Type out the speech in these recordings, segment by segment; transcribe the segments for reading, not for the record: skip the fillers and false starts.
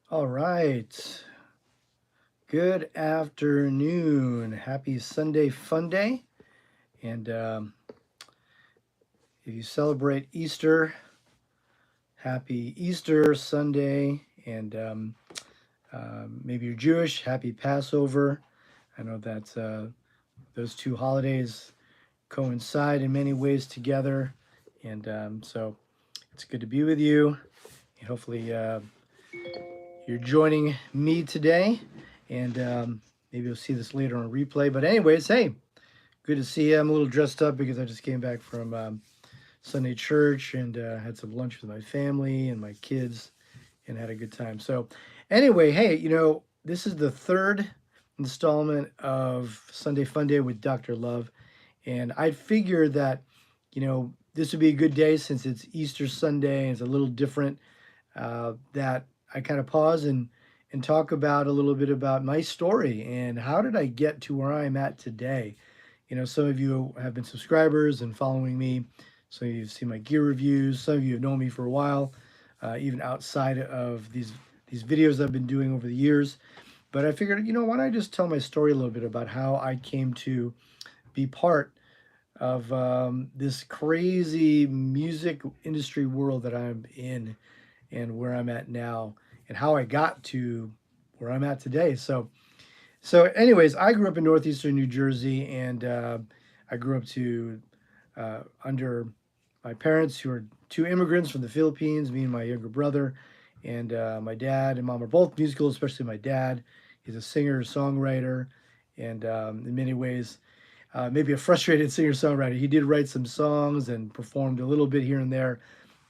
All right. Good afternoon. Happy Sunday Fun Day. And if you celebrate Easter, happy Easter Sunday. And maybe you're Jewish, happy Passover. I know that those two holidays coincide in many ways together. And so it's good to be with you. Hopefully, you're joining me today. And maybe you'll see this later on replay. But, anyways, hey, good to see you. I'm a little dressed up because I just came back from Sunday church and had some lunch with my family and my kids and had a good time. So, anyway, hey, this is the third installment of Sunday Fun Day with Dr. Love. And I figured that, this would be a good day since it's Easter Sunday and it's a little different, that I kind of pause and talk about a little bit about my story and how did I get to where I'm at today. Some of you have been subscribers and following me. Some of you have seen my gear reviews. Some of you have known me for a while, even outside of these videos I've been doing over the years. But I figured, why don't I just tell my story a little bit about how I came to be part of this crazy music industry world that I'm in and where I'm at now and how I got to where I'm at today. So, anyways, I grew up in northeastern New Jersey, and I grew up to under my parents, who are two immigrants from the Philippines. Me and my younger brother, and my dad and mom are both musical. Especially my dad, he's a singer, songwriter, and in many ways, maybe a frustrated singer songwriter. He did write some songs and performed a little bit here and there,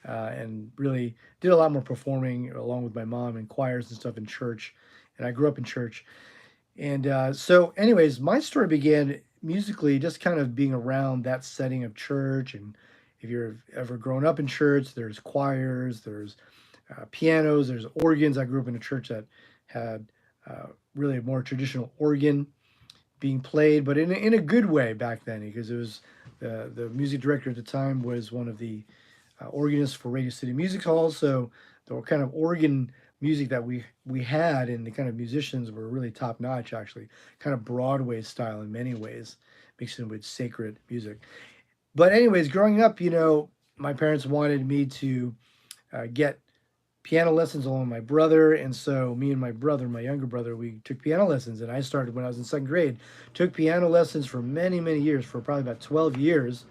and really did a lot more performing along with my mom in choirs and stuff in church. And I grew up in church. And so, anyways, my story began musically just kind of being around that setting of church. And if you've ever grown up in church, there's choirs, there's pianos, there's organs. I grew up in a church that had really a more traditional organ being played, but in a good way back then, because it was the music director at the time was one of the organist for Radio City Music Hall. So the kind of organ music that we had and the kind of musicians were really top notch, actually, kind of Broadway style in many ways, mixed in with sacred music. But anyways, growing up, my parents wanted me to get piano lessons along with my brother, and so me and my brother, my younger brother, we took piano lessons, and I started when I was in second grade. Took piano lessons for many years, for probably about 12 years,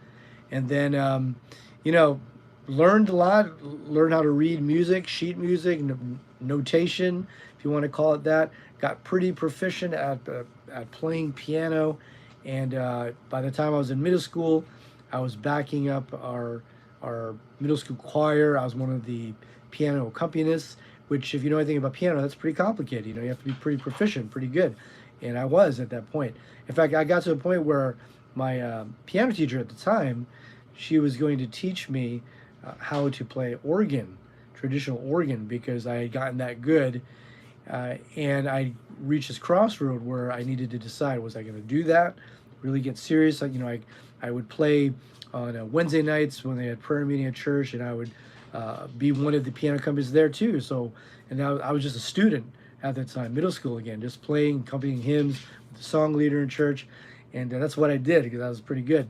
and then you know learned a lot, learned how to read music, sheet music, notation, if you want to call it that. Got pretty proficient at playing piano, and by the time I was in middle school, I was backing up our middle school choir. I was one of the piano accompanists, which, if you know anything about piano, that's pretty complicated. You have to be pretty proficient, pretty good, and I was at that point. In fact, I got to a point where my piano teacher at the time, she was going to teach me how to play organ, traditional organ, because I had gotten that good. And I reached this crossroad where I needed to decide, was I going to do that, really get serious? I would play on Wednesday nights when they had prayer meeting at church, and I would be one of the piano companies there too. So, and I was just a student at that time, middle school again, just playing, accompanying hymns with the song leader in church. And that's what I did because I was pretty good.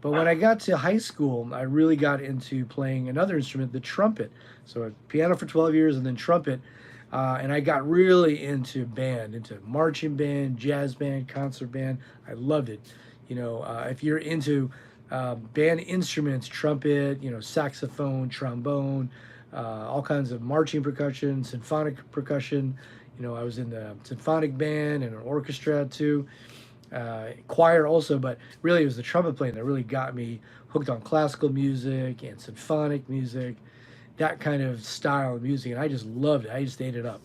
But when I got to high school, I really got into playing another instrument, the trumpet. So piano for 12 years and then trumpet. And I got really into band, into marching band, jazz band, concert band. I loved it. If you're into band instruments, trumpet, saxophone, trombone, all kinds of marching percussion, symphonic percussion. I was in the symphonic band and an orchestra too, choir also, but really it was the trumpet playing that really got me hooked on classical music and symphonic music, that kind of style of music, and I just loved it. I just ate it up.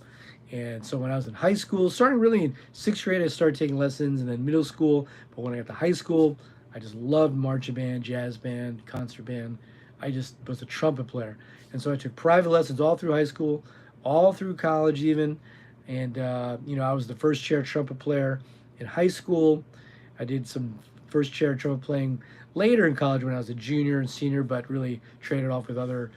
And so when I was in high school, starting really in sixth grade, I started taking lessons, and then middle school. But when I got to high school, I just loved marching band, jazz band, concert band. I just was a trumpet player, and so I took private lessons all through high school, all through college even, and I was the first chair trumpet player in high school. I did some first chair trumpet playing later in college when I was a junior and senior, but really traded off with other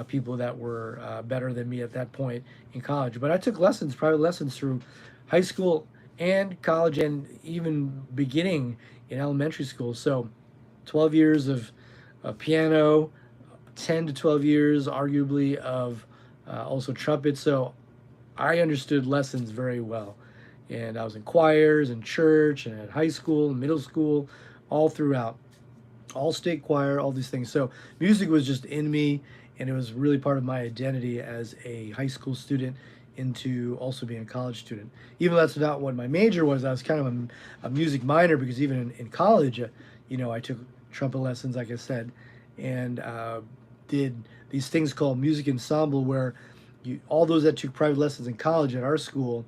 people that were better than me at that point in college. But I took lessons, private lessons through high school and college, and even beginning in elementary school. So 12 years of piano, 10 to 12 years, arguably, of also trumpet. So I understood lessons very well. And I was in choirs and church and at high school and middle school, all throughout, all state choir, all these things. So music was just in me, and it was really part of my identity as a high school student into also being a college student. Even though that's not what my major was, I was kind of a music minor because even in college, I took trumpet lessons, like I said, and did these things called music ensemble where all those that took private lessons in college at our school,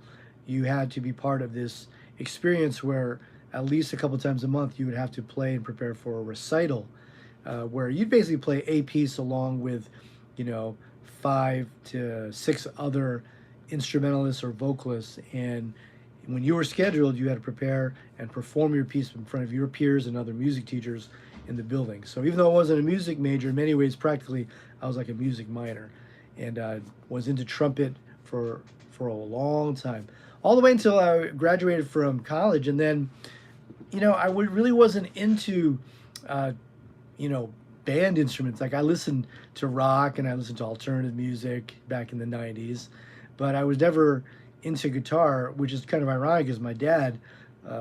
you had to be part of this experience where at least a couple times a month you would have to play and prepare for a recital, where you'd basically play a piece along with, you know, 5 to 6 other instrumentalists or vocalists. And when you were scheduled, you had to prepare and perform your piece in front of your peers and other music teachers in the building. So even though I wasn't a music major, in many ways, practically, I was like a music minor, and was into trumpet for a long time, all the way until I graduated from college. And then, really wasn't into, uh, you know, band instruments. Like I listened to rock and I listened to alternative music back in the '90s, but I was never into guitar, which is kind of ironic because my dad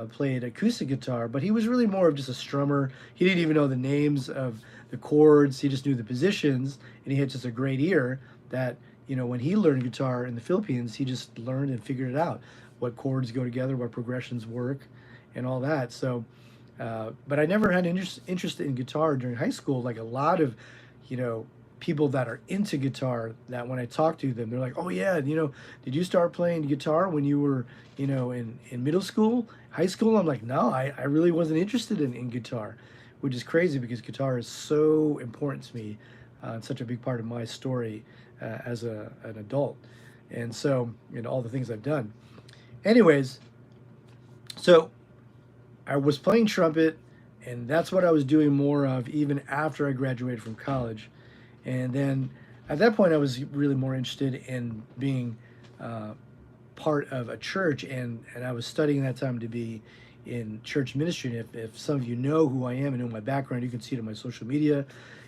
played acoustic guitar, but he was really more of just a strummer. He didn't even know the names of the chords. He just knew the positions, and he had just a great ear that, when he learned guitar in the Philippines, he just learned and figured it out, what chords go together, what progressions work, and all that. So, but I never had interest in guitar during high school. Like a lot of, people that are into guitar, that when I talk to them, they're like, "Oh yeah, did you start playing guitar when you were, in middle school, high school?" I'm like, "No, I really wasn't interested in guitar," which is crazy because guitar is so important to me. It's such a big part of my story as an adult, and so, all the things I've done. Anyways, so I was playing trumpet, and that's what I was doing more of even after I graduated from college. And then at that point, I was really more interested in being uh, part of a church, and I was studying that time to be in church ministry. And if some of you know who I am and know my background, you can see it on my social media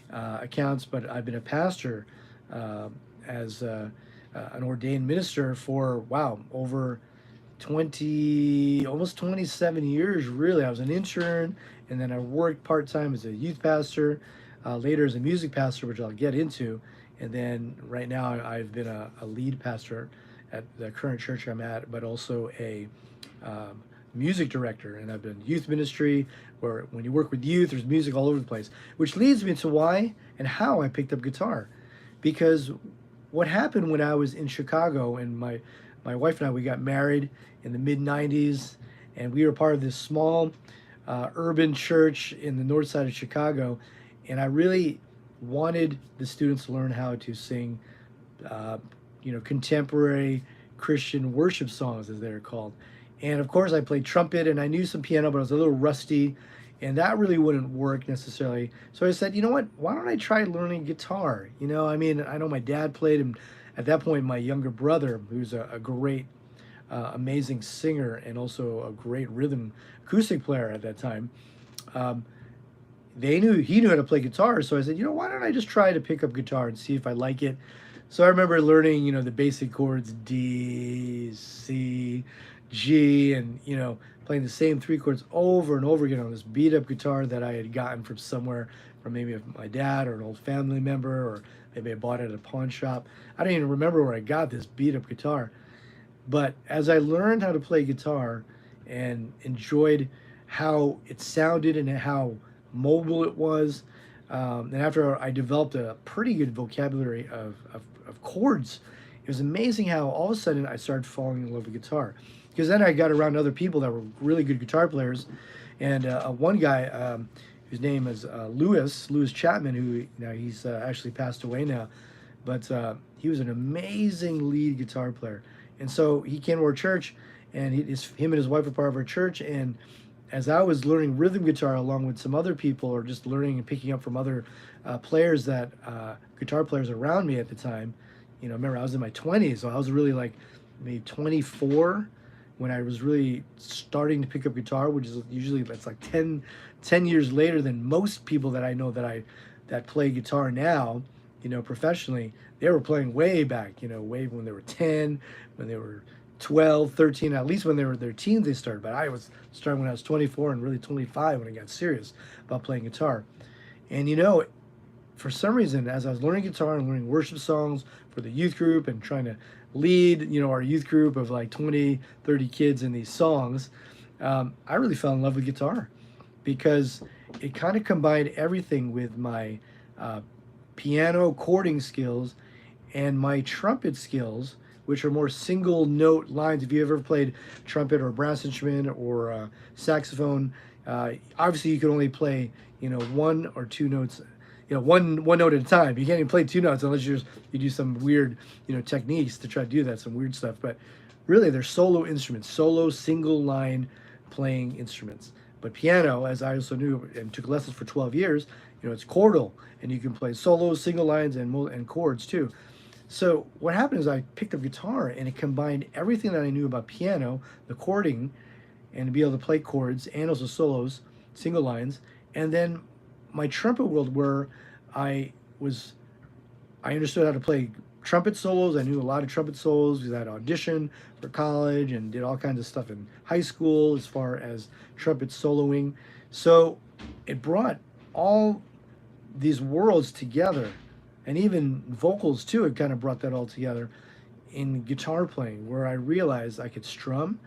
accounts. But I've been a pastor uh, as an ordained minister for, wow, over 20, almost 27 years, really. I was an intern, and then I worked part-time as a youth pastor, later as a music pastor, which I'll get into. And then right now I've been a lead pastor at the current church I'm at, but also a um, music director. And I've been youth ministry, where when you work with youth, there's music all over the place, which leads me to why and how I picked up guitar. Because what happened when I was in Chicago, and my wife and I, we got married in the mid 90s, and we were part of this small urban church in the north side of Chicago. And I really wanted the students to learn how to sing, uh, contemporary Christian worship songs, as they're called. And of course, I played trumpet and I knew some piano, but I was a little rusty, and that really wouldn't work necessarily. So I said, you know what? Why don't I try learning guitar? I mean, I know my dad played, and at that point, my younger brother, who's a great, amazing singer and also a great rhythm acoustic player at that time, um, he knew how to play guitar. So I said, why don't I just try to pick up guitar and see if I like it? So I remember learning, the basic chords: D, C, G, and playing the same 3 chords over and over again on this beat up guitar that I had gotten from somewhere, from maybe my dad or an old family member, or maybe I bought it at a pawn shop. I don't even remember where I got this beat up guitar. But as I learned how to play guitar and enjoyed how it sounded and how mobile it was, and after I developed a pretty good vocabulary of chords, it was amazing how all of a sudden I started falling in love with guitar. Because then I got around other people that were really good guitar players, and one guy, whose name is Lewis Chapman, who now he's actually passed away now, but he was an amazing lead guitar player. And so he came to our church, and him and his wife were part of our church, and as I was learning rhythm guitar along with some other people, or just learning and picking up from other players that guitar players around me at the time, remember I was in my 20s, so I was really like maybe 24 when I was really starting to pick up guitar, which is usually that's like 10 years later than most people that I know that play guitar now, professionally. They were playing way back, way when they were 10, when they were 12, 13, at least when they were their teens they started. But I was starting when I was 24 and really 25 when I got serious about playing guitar. And for some reason, as I was learning guitar and learning worship songs for the youth group and trying to lead, our youth group of like 20, 30 kids in these songs, I really fell in love with guitar because it kind of combined everything with my uh, piano chording skills and my trumpet skills, which are more single note lines. If you ever played trumpet or brass instrument or saxophone, obviously you can only play one or two notes, one note at a time. You can't even play two notes unless you do some weird techniques to try to do that, some weird stuff. But really, they're solo instruments, solo single line playing instruments. But piano, as I also knew and took lessons for 12 years, it's chordal, and you can play solos, single lines, and chords too. So what happened is I picked up guitar, and it combined everything that I knew about piano, the chording, and to be able to play chords and also solos, single lines, and then my trumpet world where I was I understood how to play trumpet solos. I knew a lot of trumpet solos because I had auditioned for college and did all kinds of stuff in high school as far as trumpet soloing. So it brought all these worlds together, and even vocals too. It kind of brought that all together in guitar playing, where I realized I could strum.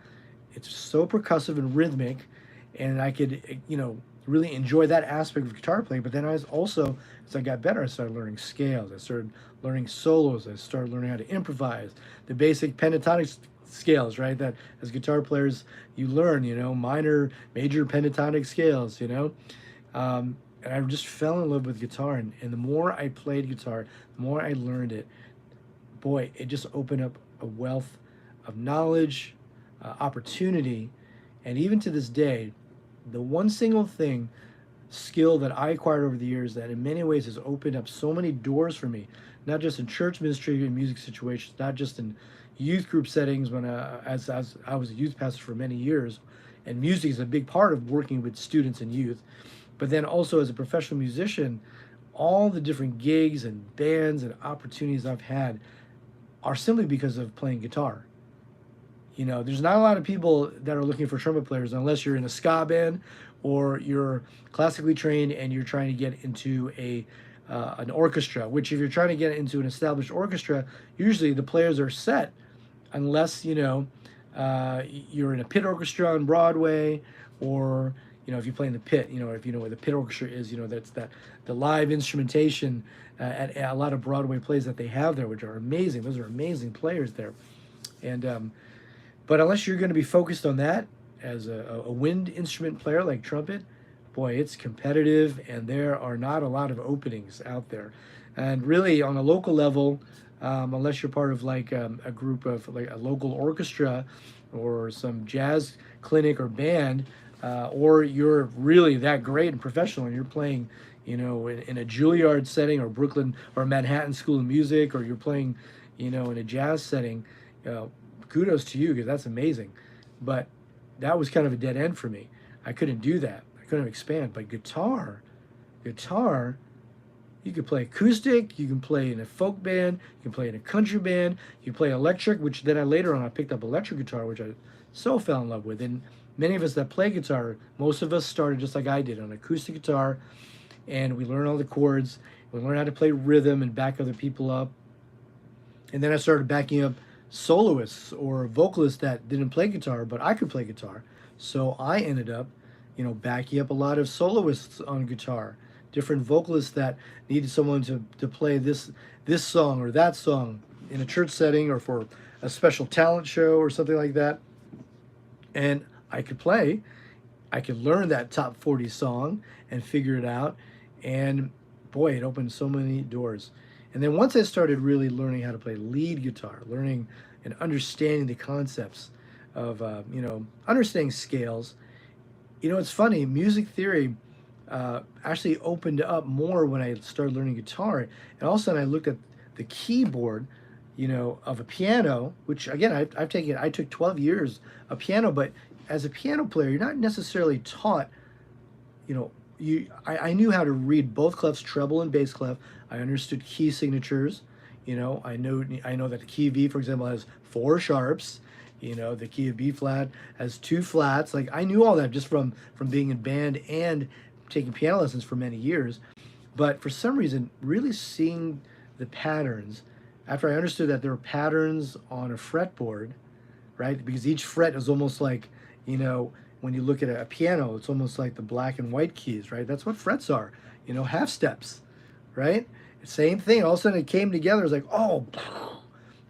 It's so percussive and rhythmic, and I could, really enjoy that aspect of guitar playing. But then I was also, as I got better, I started learning scales. I started learning solos. I started learning how to improvise the basic pentatonic scales, right? That as guitar players you learn, minor, major pentatonic scales, and I just fell in love with guitar. And the more I played guitar, the more I learned it. Boy, it just opened up a wealth of knowledge, opportunity, and even to this day, the one single skill that I acquired over the years that in many ways has opened up so many doors for me, not just in church ministry and music situations, not just in youth group settings when as I was a youth pastor for many years, and music is a big part of working with students and youth, but then also as a professional musician, all the different gigs and bands and opportunities I've had are simply because of playing guitar. There's not a lot of people that are looking for trumpet players unless you're in a ska band or you're classically trained and you're trying to get into an orchestra. Which, if you're trying to get into an established orchestra, usually the players are set, unless you're in a pit orchestra on Broadway, or if you play in the pit, if you know where the pit orchestra is, that's the live instrumentation at a lot of Broadway plays that they have there, which are amazing. Those are amazing players there, and but unless you're going to be focused on that as a wind instrument player like trumpet, boy, it's competitive, and there are not a lot of openings out there. And really, on a local level, unless you're part of like a group of like a local orchestra or some jazz clinic or band, or you're really that great and professional and you're playing, in a Juilliard setting or Brooklyn or Manhattan School of Music, or you're playing, in a jazz setting, kudos to you because that's amazing. But that was kind of a dead end for me. I couldn't do that. I couldn't expand. But guitar, you could play acoustic, you can play in a folk band, you can play in a country band, you can play electric, which then later on I picked up electric guitar, which I so fell in love with. And many of us that play guitar, most of us started just like I did on acoustic guitar, and we learn all the chords, we learn how to play rhythm and back other people up. And then I started backing up soloists or vocalists that didn't play guitar, but I could play guitar. So I ended up, backing up a lot of soloists on guitar, different vocalists that needed someone to play this song or that song in a church setting or for a special talent show or something like that. And I could learn that top 40 song and figure it out. And boy, it opened so many doors. And then once I started really learning how to play lead guitar, learning and understanding the concepts of, understanding scales, It's funny. Music theory actually opened up more when I started learning guitar, and all of a sudden I looked at the keyboard, of a piano. Which again, I've taken. I took 12 years of piano, but as a piano player, you're not necessarily taught. You know, I knew how to read both clefs, treble and bass clef. I understood key signatures. I know that the key of E, for example, has four sharps. The key of B flat has two flats. Like I knew all that just from being in band and taking piano lessons for many years. But for some reason, really seeing the patterns, after I understood that there were patterns on a fretboard, right? Because each fret is almost like, you know, when you look at a piano, it's almost like the black and white keys, right? That's what frets are, half steps, right? Same thing. All of a sudden it came together. It was like, oh,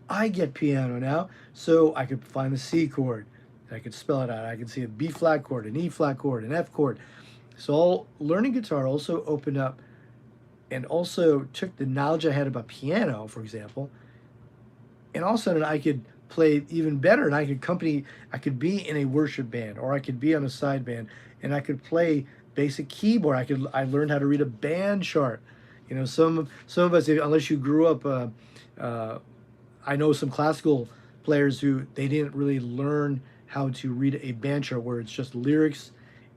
I get piano now. So I could find the C chord. I could spell it out. I could see a B flat chord, an E flat chord, an F chord. So learning guitar also opened up and also took the knowledge I had about piano, for example, and all of a sudden I could play even better, and I could be in a worship band, or I could be on a side band, and I could play basic keyboard. I learned how to read a band chart. Some of us, unless you grew up, uh, I know some classical players who they didn't really learn how to read a band chart where it's just lyrics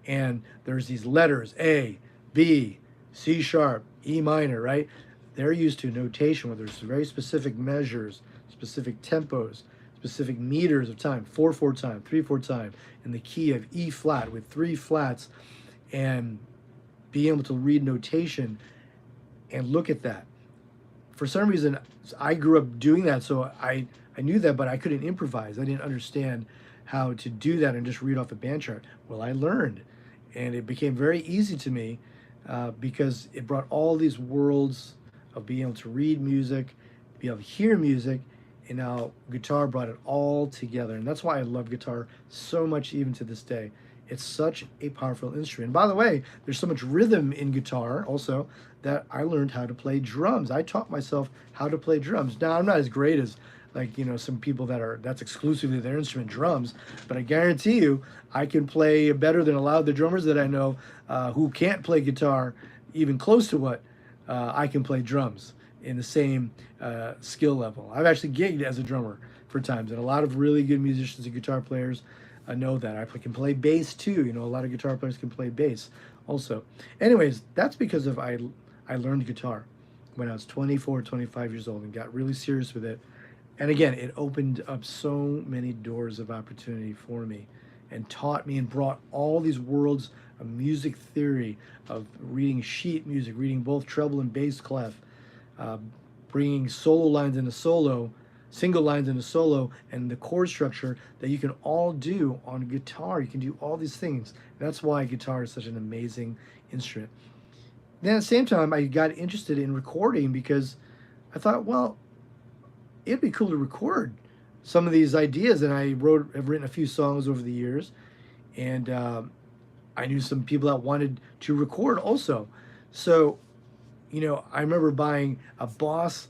and there's these letters A, B, C sharp, E minor, right? They're used to notation where there's very specific measures, specific tempos, specific meters of time, 4/4 time, 3/4 time, in the key of E flat with three flats, and being able to read notation and look at that. For some reason, I grew up doing that, so I knew that, but I couldn't improvise. I didn't understand how to do that and just read off a band chart. Well, I learned, and it became very easy to me because it brought all these worlds of being able to read music, be able to hear music, and now guitar brought it all together. And that's why I love guitar so much even to this day. It's such a powerful instrument. And by the way, there's so much rhythm in guitar also that I learned how to play drums. I taught myself how to play drums. Now, I'm not as great as some people that's exclusively their instrument, drums, but I guarantee you I can play better than a lot of the drummers that I know who can't play guitar even close to what I can play drums in the same skill level. I've actually gigged as a drummer for times, and a lot of really good musicians and guitar players know that. I can play bass too. A lot of guitar players can play bass also. Anyways, that's because I learned guitar when I was 24, 25 years old and got really serious with it. And again, it opened up so many doors of opportunity for me and taught me and brought all these worlds of music theory, of reading sheet music, reading both treble and bass clef, uh, bringing solo lines into solo, single lines into solo, and the chord structure that you can all do on guitar. You can do all these things. That's why guitar is such an amazing instrument. Then at the same time, I got interested in recording because I thought, well, it'd be cool to record some of these ideas. And have written a few songs over the years, and I knew some people that wanted to record also. So, I remember buying a Boss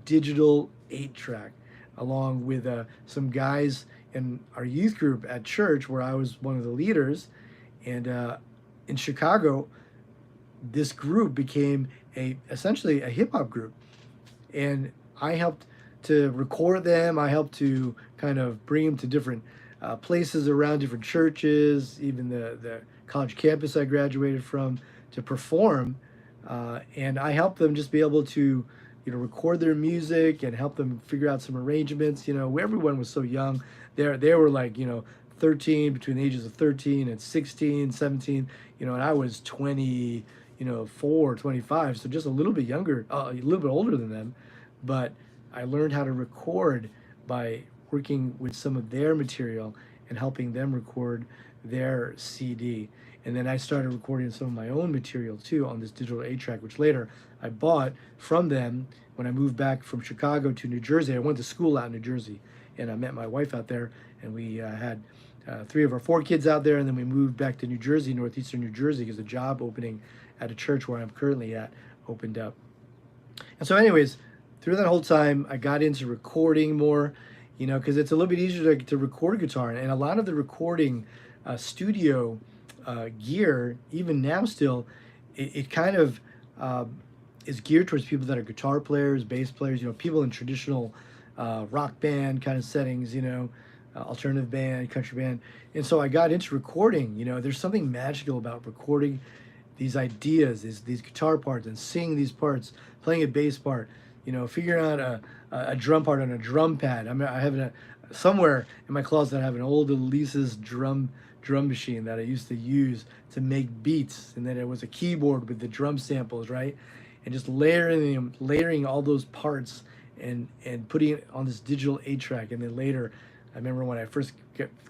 digital 8-track along with some guys in our youth group at church where I was one of the leaders. And in Chicago, this group became essentially a hip hop group. And I helped to record them. I helped to kind of bring them to different places around different churches, even the college campus I graduated from, to perform. And I helped them just be able to, record their music and help them figure out some arrangements. Everyone was so young. They were like, 13, between the ages of 13 and 16, 17, and I was 20, 4, 25, so just a little bit younger, a little bit older than them. But I learned how to record by working with some of their material and helping them record their CD. And then I started recording some of my own material too on this digital 8-track, which later I bought from them when I moved back from Chicago to New Jersey. I went to school out in New Jersey, and I met my wife out there, and we had 3 of our 4 kids out there, and then we moved back to New Jersey, northeastern New Jersey, because a job opening at a church where I'm currently at opened up. And so anyways, through that whole time, I got into recording more, because it's a little bit easier to record guitar. And a lot of the recording studio gear, even now still, it kind of uh, is geared towards people that are guitar players, bass players, people in traditional rock band kind of settings, alternative band, country band. And so I got into recording. There's something magical about recording these ideas, these guitar parts, and singing these parts, playing a bass part, figuring out a drum part on a drum pad. I have somewhere in my closet. I have an old Elisa's drum machine that I used to use to make beats, and then it was a keyboard with the drum samples, right? And just layering all those parts and putting it on this digital 8-track. And then later, I remember when I first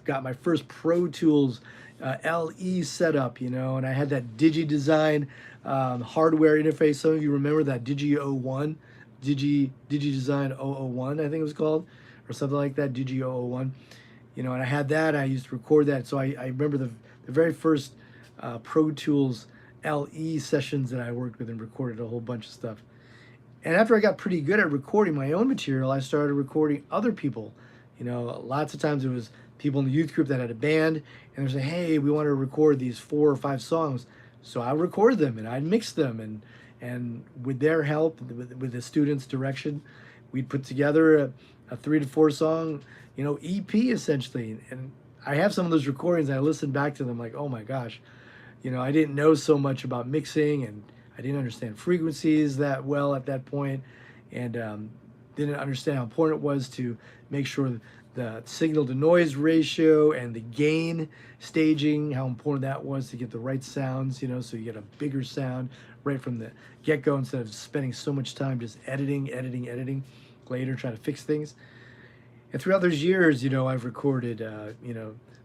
got my first Pro Tools LE setup, and I had that DigiDesign hardware interface. Some of you remember that Digi-01, DigiDesign 001, I think it was called, or something like that, Digi 001. And I had that. I used to record that. So I remember the very first Pro Tools LE sessions that I worked with and recorded a whole bunch of stuff. And after I got pretty good at recording my own material, I started recording other people. Lots of times it was people in the youth group that had a band, and they say, "Hey, we want to record these 4 or 5 songs." So I record them and I'd mix them, and with their help, with the students' direction, we'd put together a 3 to 4 song, EP essentially. And I have some of those recordings. And I listen back to them like, oh my gosh, I didn't know so much about mixing, and I didn't understand frequencies that well at that point, and didn't understand how important it was to make sure the signal to noise ratio and the gain staging, how important that was to get the right sounds, so you get a bigger sound right from the get-go instead of spending so much time just editing later, trying to fix things. And throughout those years, I've recorded,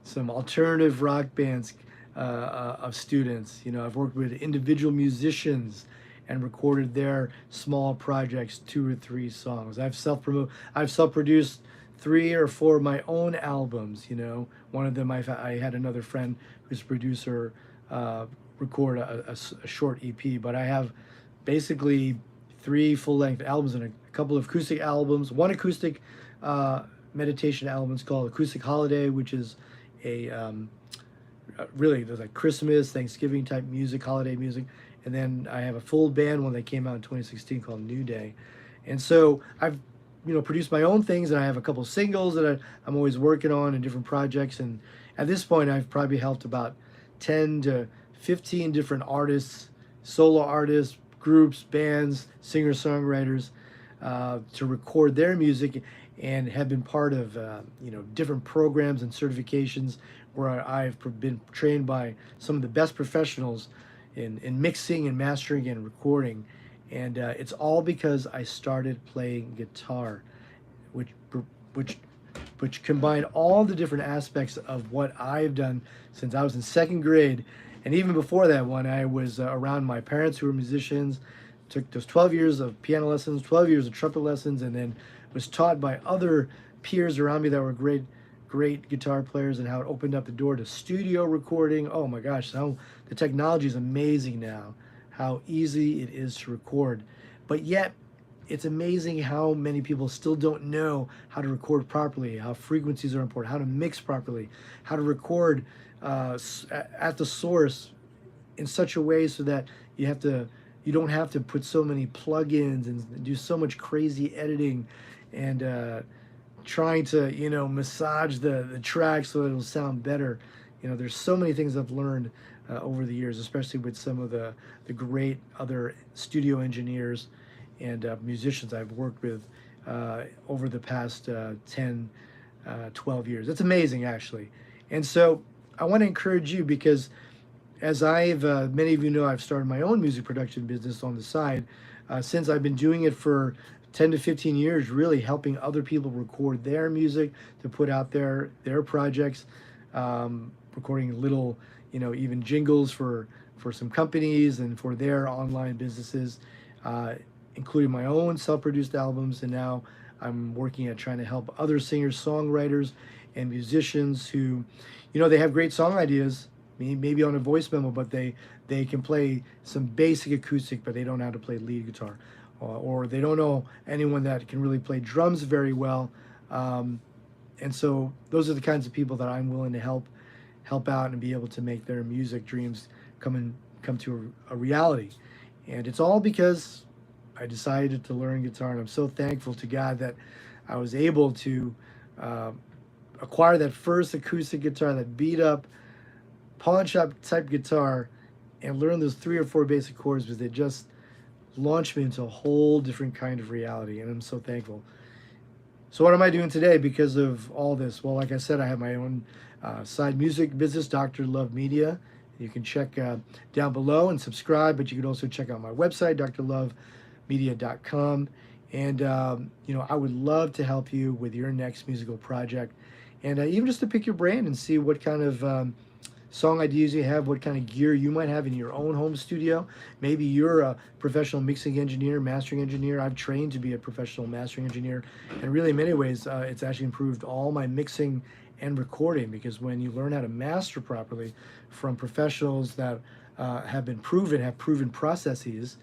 some alternative rock bands of students. I've worked with individual musicians and recorded their small projects, 2 or 3 songs. I've self-produced 3 or 4 of my own albums. One of them I had another friend who's a producer record a short EP, but I have basically 3 full-length albums and a couple of acoustic albums. One acoustic meditation album is called Acoustic Holiday, which is a really there's like Christmas, Thanksgiving type music, holiday music. And then I have a full band one that came out in 2016 called New Day. And so I've produced my own things, and I have a couple singles that I'm always working on in different projects. And at this point, I've probably helped about 10 to 15 different artists, solo artists, groups, bands, singer-songwriters to record their music, and have been part of different programs and certifications where I've been trained by some of the best professionals in mixing and mastering and recording. And it's all because I started playing guitar, which combined all the different aspects of what I've done since I was in 2nd grade. And even before that, when I was around my parents who were musicians, took those 12 years of piano lessons, 12 years of trumpet lessons, and then was taught by other peers around me that were great guitar players, and how it opened up the door to studio recording. Oh my gosh, how the technology is amazing now, how easy it is to record. But yet, it's amazing how many people still don't know how to record properly, how frequencies are important, how to mix properly, how to record at the source in such a way so that you don't have to put so many plugins and do so much crazy editing and trying to massage the track so that it'll sound better. There's so many things I've learned over the years, especially with some of the great other studio engineers and musicians I've worked with over the past 10, 12 years. It's amazing, actually. And so I want to encourage you, because as many of you know, I've started my own music production business on the side since I've been doing it for 10 to 15 years, really helping other people record their music to put out their projects, recording little, even jingles for some companies and for their online businesses, including my own self-produced albums. And now I'm working at trying to help other singers, songwriters, and musicians who, they have great song ideas, maybe on a voice memo, but they can play some basic acoustic, but they don't know how to play lead guitar, or they don't know anyone that can really play drums very well. And so those are the kinds of people that I'm willing to help help out and be able to make their music dreams come to a reality. And it's all because I decided to learn guitar, and I'm so thankful to God that I was able to uh, acquire that first acoustic guitar, that beat up pawn shop type guitar, and learn those three or four basic chords, because they just launched me into a whole different kind of reality, and I'm so thankful. So what am I doing today because of all this? Well, like I said, I have my own side music business, Dr. Love Media. You can check down below and subscribe, but you can also check out my website, drlovemedia.com. And, I would love to help you with your next musical project, and even just to pick your brain and see what kind of song ideas you have, what kind of gear you might have in your own home studio. Maybe you're a professional mixing engineer, mastering engineer. I've trained to be a professional mastering engineer, and really in many ways it's actually improved all my mixing and recording, because when you learn how to master properly from professionals that have proven processes,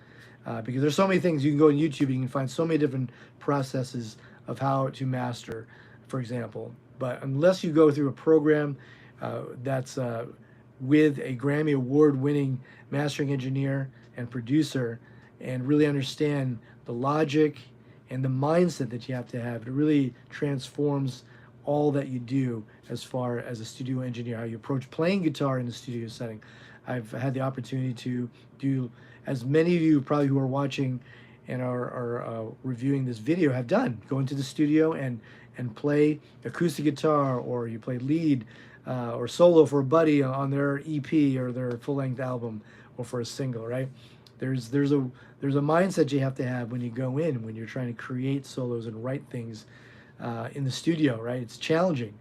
because there's so many things. You can go on YouTube and you can find so many different processes of how to master, for example. But unless you go through a program that's with a Grammy Award winning mastering engineer and producer, and really understand the logic and the mindset that you have to have, it really transforms all that you do as far as a studio engineer, how you approach playing guitar in the studio setting. I've had the opportunity to do, as many of you probably who are watching and are reviewing this video have done, go into the studio and play acoustic guitar, or you play lead or solo for a buddy on their EP or their full-length album, or for a single, right? There's a mindset you have to have when you go in, when you're trying to create solos and write things in the studio, right? It's challenging.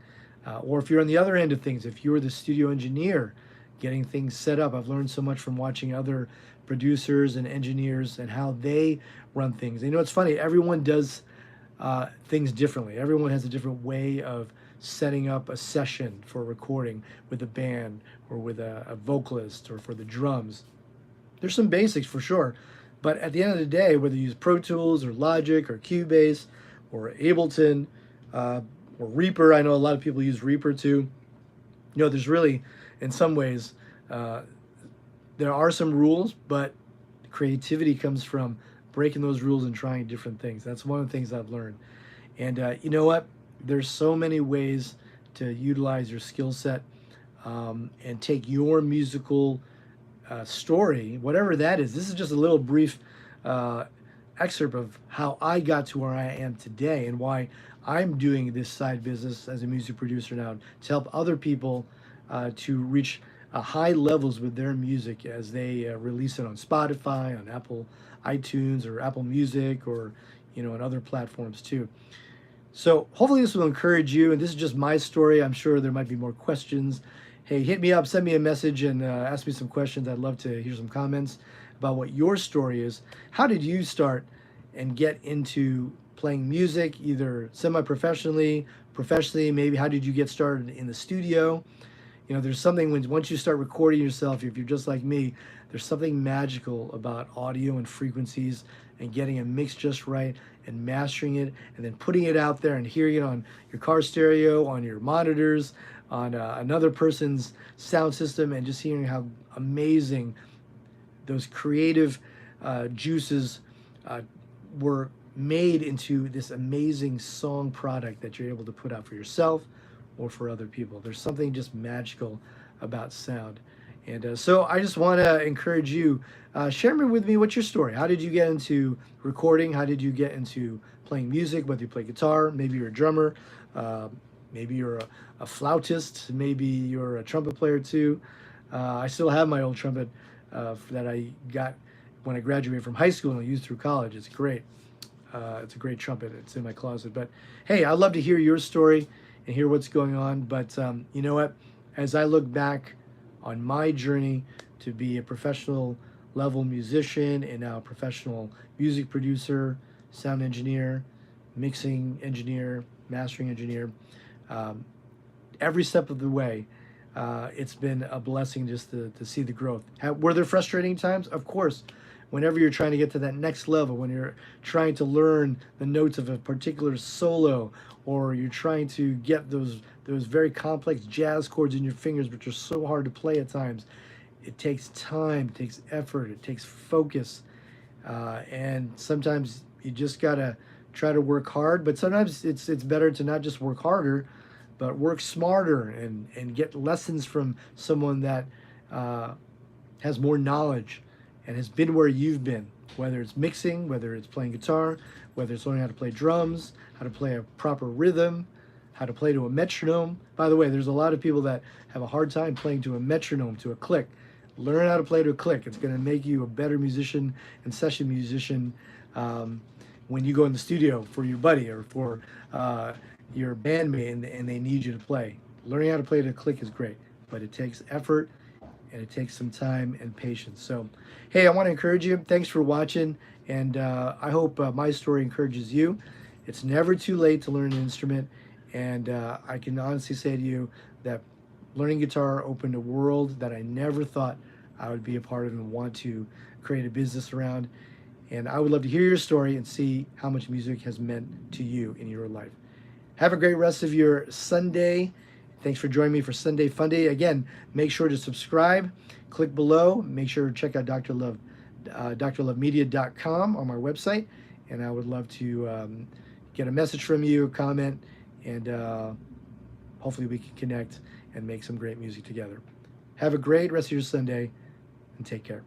Or if you're on the other end of things, if you're the studio engineer getting things set up, I've learned so much from watching other producers and engineers and how they run things. It's funny, everyone does things differently. Everyone has a different way of setting up a session for recording with a band, or with a vocalist, or for the drums. There's some basics for sure, but at the end of the day, whether you use Pro Tools or Logic or Cubase or Ableton or Reaper, I know a lot of people use Reaper too. There's really, in some ways, there are some rules, but creativity comes from breaking those rules and trying different things. That's one of the things I've learned. And you know what? There's so many ways to utilize your skill set and take your musical story, whatever that is. This is just a little brief excerpt of how I got to where I am today, and why I'm doing this side business as a music producer now, to help other people to reach high levels with their music as they release it on Spotify, on Apple iTunes, or Apple Music, or on other platforms too. So hopefully this will encourage you, and this is just my story. I'm sure there might be more questions. Hey, hit me up, send me a message, and ask me some questions. I'd love to hear some comments about what your story is. How did you start and get into playing music, either semi-professionally, professionally? Maybe how did you get started in the studio? There's something once you start recording yourself, if you're just like me, there's something magical about audio and frequencies, and getting a mix just right, and mastering it, and then putting it out there and hearing it on your car stereo, on your monitors, on another person's sound system, and just hearing how amazing those creative juices were made into this amazing song product that you're able to put out for yourself or for other people. There's something just magical about sound. And so I just want to encourage you, share with me what's your story. How did you get into recording? How did you get into playing music, whether you play guitar, maybe you're a drummer, maybe you're a flautist, maybe you're a trumpet player too. I still have my old trumpet that I got when I graduated from high school and I used through college. It's great. It's a great trumpet. It's in my closet. But hey, I'd love to hear your story and hear what's going on. But you know what? As I look back on my journey to be a professional level musician, and now a professional music producer, sound engineer, mixing engineer, mastering engineer, every step of the way, it's been a blessing just to see the growth. Were there frustrating times? Of course. whenever you're trying to get to that next level, when you're trying to learn the notes of a particular solo, or you're trying to get those very complex jazz chords in your fingers, which are so hard to play at times. It takes time, it takes effort, it takes focus, and sometimes you just gotta try to work hard. But sometimes it's better to not just work harder, but work smarter and get lessons from someone that uh, has more knowledge and has been where you've been, whether it's mixing, whether it's playing guitar, whether it's learning how to play drums, how to play a proper rhythm, how to play to a metronome. By the way, there's a lot of people that have a hard time playing to a metronome, to a click. Learn how to play to a click. It's going to make you a better musician and session musician when you go in the studio for your buddy or for your bandmate and they need you to play. Learning how to play to a click is great, but it takes effort and it takes some time and patience. So, hey, I want to encourage you. Thanks for watching, and I hope my story encourages you. It's never too late to learn an instrument, and I can honestly say to you that learning guitar opened a world that I never thought I would be a part of and want to create a business around. And I would love to hear your story and see how much music has meant to you in your life. Have a great rest of your Sunday. Thanks for joining me for Sunday Funday. Again, make sure to subscribe. Click below. Make sure to check out drlovemedia.com on my website. And I would love to get a message from you, a comment, and hopefully we can connect and make some great music together. Have a great rest of your Sunday, and take care.